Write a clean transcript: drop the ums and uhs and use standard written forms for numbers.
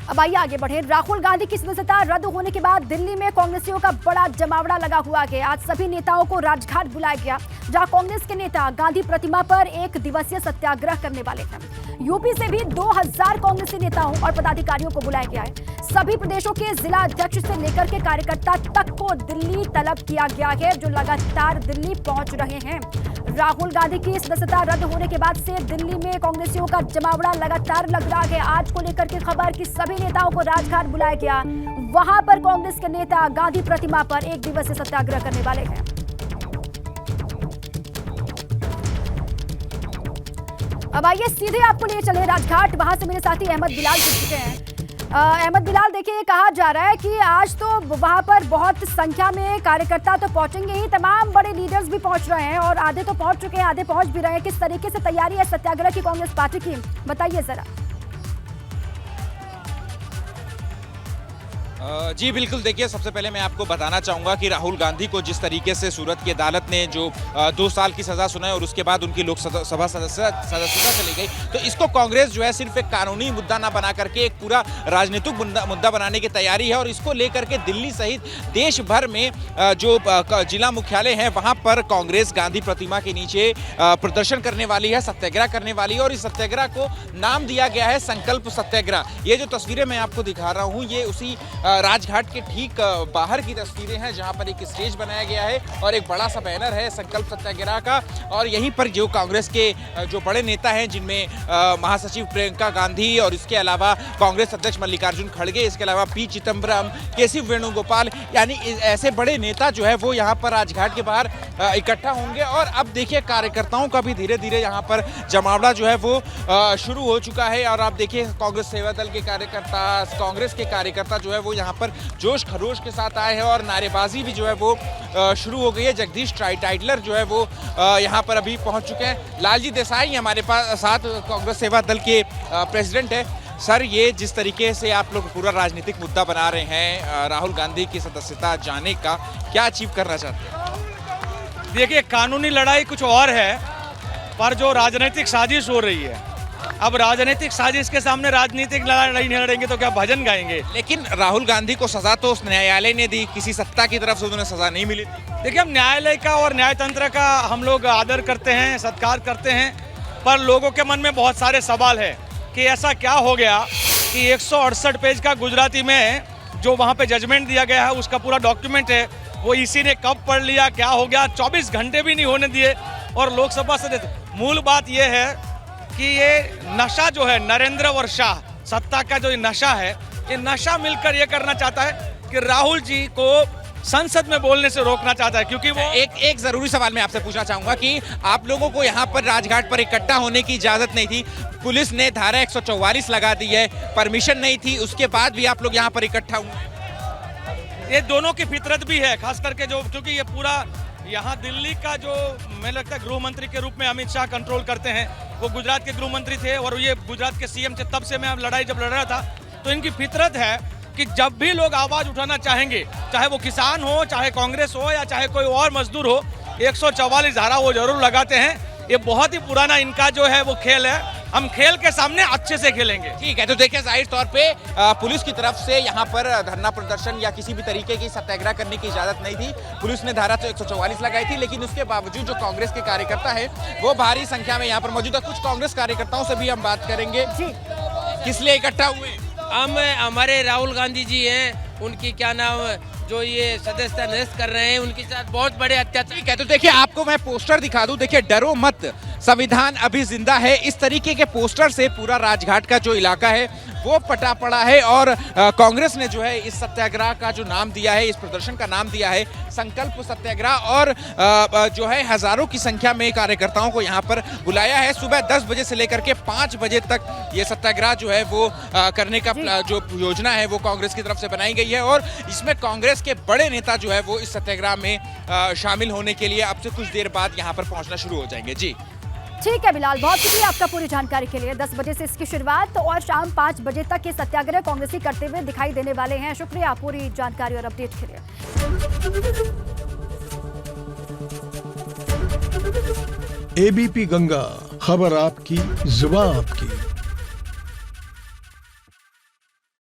अब आइए आगे बढ़े। राहुल गांधी की सदस्यता रद्द होने के बाद दिल्ली में कांग्रेसियों का बड़ा जमावड़ा लगा हुआ है। आज सभी नेताओं को राजघाट बुलाया गया, जहां कांग्रेस के नेता गांधी प्रतिमा पर 1 दिवसीय सत्याग्रह करने वाले हैं। यूपी से भी 2000 कांग्रेसी नेताओं और पदाधिकारियों को बुलाया गया है। सभी प्रदेशों के जिला अध्यक्ष से लेकर के कार्यकर्ता तक को दिल्ली तलब किया गया है, जो लगातार दिल्ली पहुंच रहे हैं। राहुल गांधी की सदस्यता रद्द होने के बाद से दिल्ली में कांग्रेसियों का जमावड़ा लगातार लग रहा है। आज को लेकर के खबर कि सभी नेताओं को राजघाट बुलाया गया, वहां पर कांग्रेस के नेता गांधी प्रतिमा पर 1 दिवसीय सत्याग्रह करने वाले हैं। अब आइए सीधे आपको ले चले राजघाट। वहां से मेरे साथी अहमद बिलाल जुड़ चुके हैं। अहमद बिलाल, देखिए कहा जा रहा है कि आज तो वहां पर बहुत संख्या में कार्यकर्ता तो पहुंचेंगे ही, तमाम बड़े लीडर्स भी पहुंच रहे हैं और आधे तो पहुंच चुके हैं, आधे पहुंच भी रहे हैं। किस तरीके से तैयारी है सत्याग्रह की कांग्रेस पार्टी की, बताइए जरा। जी बिल्कुल, देखिए सबसे पहले मैं आपको बताना चाहूँगा कि राहुल गांधी को जिस तरीके से सूरत की अदालत ने जो 2 साल की सज़ा सुनाई और उसके बाद उनकी लोकसभा सदस्यता चली गई, तो इसको कांग्रेस जो है सिर्फ एक कानूनी मुद्दा ना बना करके एक पूरा राजनीतिक मुद्दा बनाने की तैयारी है। और इसको लेकर के दिल्ली सहित देश भर में जो जिला मुख्यालय हैं वहाँ पर कांग्रेस गांधी प्रतिमा के नीचे प्रदर्शन करने वाली है, सत्याग्रह करने वाली है। और इस सत्याग्रह को नाम दिया गया है संकल्प सत्याग्रह। ये जो तस्वीरें मैं आपको दिखा रहा हूँ, ये उसी राजघाट के ठीक बाहर की तस्वीरें हैं, जहां पर एक स्टेज बनाया गया है और एक बड़ा सा बैनर है संकल्प सत्याग्रह का। और यहीं पर जो कांग्रेस के जो बड़े नेता हैं, जिनमें महासचिव प्रियंका गांधी और इसके अलावा कांग्रेस अध्यक्ष मल्लिकार्जुन खड़गे, इसके अलावा पी चिदम्बरम, केसी वेणुगोपाल, यानी ऐसे बड़े नेता जो है वो यहाँ पर राजघाट के बाहर इकट्ठा होंगे। और अब देखिए कार्यकर्ताओं का भी धीरे धीरे यहाँ पर जमावड़ा जो है वो शुरू हो चुका है। और आप देखिए कांग्रेस सेवा दल के कार्यकर्ता, कांग्रेस के कार्यकर्ता जो है वो यहाँ पर जोश खरोश के साथ आए हैं और नारेबाजी भी जो है वो शुरू हो गई है। जगदीश टाइटलर जो है वो यहाँ पर अभी पहुँच चुके हैं। लालजी देसाई हमारे पास साथ कांग्रेस सेवा दल के प्रेसिडेंट है। सर, ये जिस तरीके से आप लोग पूरा राजनीतिक मुद्दा बना रहे हैं राहुल गांधी की सदस्यता जाने का, क्या अचीव करना चाहते हैं? देखिए, कानूनी लड़ाई कुछ और है, पर जो राजनीतिक साजिश हो रही है, अब राजनीतिक साजिश के सामने राजनीतिक लड़ाई नहीं लड़ेंगे तो क्या भजन गाएंगे? लेकिन राहुल गांधी को सजा तो न्यायालय ने दी, किसी सत्ता की तरफ से उन्हें सजा नहीं मिली। देखिए, हम न्यायालय का और न्यायतंत्र का हम लोग आदर करते हैं, सत्कार करते हैं, पर लोगों के मन में बहुत सारे सवाल है कि ऐसा क्या हो गया कि 168 पेज का गुजराती में जो वहाँ पे जजमेंट दिया गया है, उसका पूरा डॉक्यूमेंट है, वो इसी ने कब पढ़ लिया, क्या हो गया? 24 घंटे भी नहीं होने दिए और लोकसभा सदस्य। मूल बात यह है कि ये नशा जो है, नरेंद्र और शाह सत्ता का जो नशा है, ये नशा मिलकर ये करना चाहता है कि राहुल जी को संसद में बोलने से रोकना चाहता है। क्योंकि वो एक जरूरी सवाल मैं आपसे पूछना चाहूंगा कि आप लोगों को यहाँ पर राजघाट पर इकट्ठा होने की इजाजत नहीं थी, पुलिस ने धारा 144 लगा दी है, परमिशन नहीं थी, उसके बाद भी आप लोग यहाँ पर इकट्ठा हुए। ये दोनों की फितरत भी है, खास करके जो, क्योंकि ये पूरा यहाँ दिल्ली का जो मुझे लगता है गृह मंत्री के रूप में अमित शाह कंट्रोल करते हैं, वो गुजरात के गृह मंत्री थे और ये गुजरात के सीएम थे। तब से मैं लड़ाई जब लड़ रहा था, तो इनकी फितरत है कि जब भी लोग आवाज उठाना चाहेंगे, चाहे वो किसान हो, चाहे कांग्रेस हो या चाहे कोई और मजदूर हो, 144 धारा वो जरूर लगाते हैं। ये बहुत ही पुराना इनका जो है वो खेल है। हम खेल के सामने अच्छे से खेलेंगे। ठीक है, तो देखिए जाहिर तौर पे पुलिस की तरफ से यहाँ पर धरना प्रदर्शन या किसी भी तरीके की सत्याग्रह करने की इजाजत नहीं थी। पुलिस ने धारा तो 144 लगाई थी, लेकिन उसके बावजूद जो कांग्रेस के कार्यकर्ता है वो भारी संख्या में यहाँ पर मौजूद है। कुछ कांग्रेस कार्यकर्ताओं से भी हम बात करेंगे, किस लिए इकट्ठा हुए? हम हमारे राहुल गांधी जी हैं, उनकी क्या नाम जो ये सदस्यता निरस्त कर रहे हैं, उनके साथ बहुत बड़े अत्याचार। ठीक है, तो देखिए आपको मैं पोस्टर दिखा दूं, देखिए डरो मत, संविधान अभी जिंदा है। इस तरीके के पोस्टर से पूरा राजघाट का जो इलाका है वो पटा पड़ा है। और कांग्रेस ने जो है इस सत्याग्रह का जो नाम दिया है, इस प्रदर्शन का नाम दिया है संकल्प सत्याग्रह। और जो है हजारों की संख्या में कार्यकर्ताओं को यहाँ पर बुलाया है। सुबह 10 बजे से लेकर के 5 बजे तक ये सत्याग्रह जो है वो करने का जो योजना है वो कांग्रेस की तरफ से बनाई गई है। और इसमें कांग्रेस के बड़े नेता जो है वो इस सत्याग्रह में शामिल होने के लिए अब से कुछ देर बाद यहाँ पर पहुंचना शुरू हो जाएंगे। जी ठीक है बिलाल, बहुत शुक्रिया आपका पूरी जानकारी के लिए। 10 बजे से इसकी शुरुआत और शाम 5 बजे तक ये सत्याग्रह कांग्रेसी करते हुए दिखाई देने वाले हैं। शुक्रिया पूरी जानकारी और अपडेट के लिए। एबीपी गंगा, खबर आपकी, जुबान आपकी।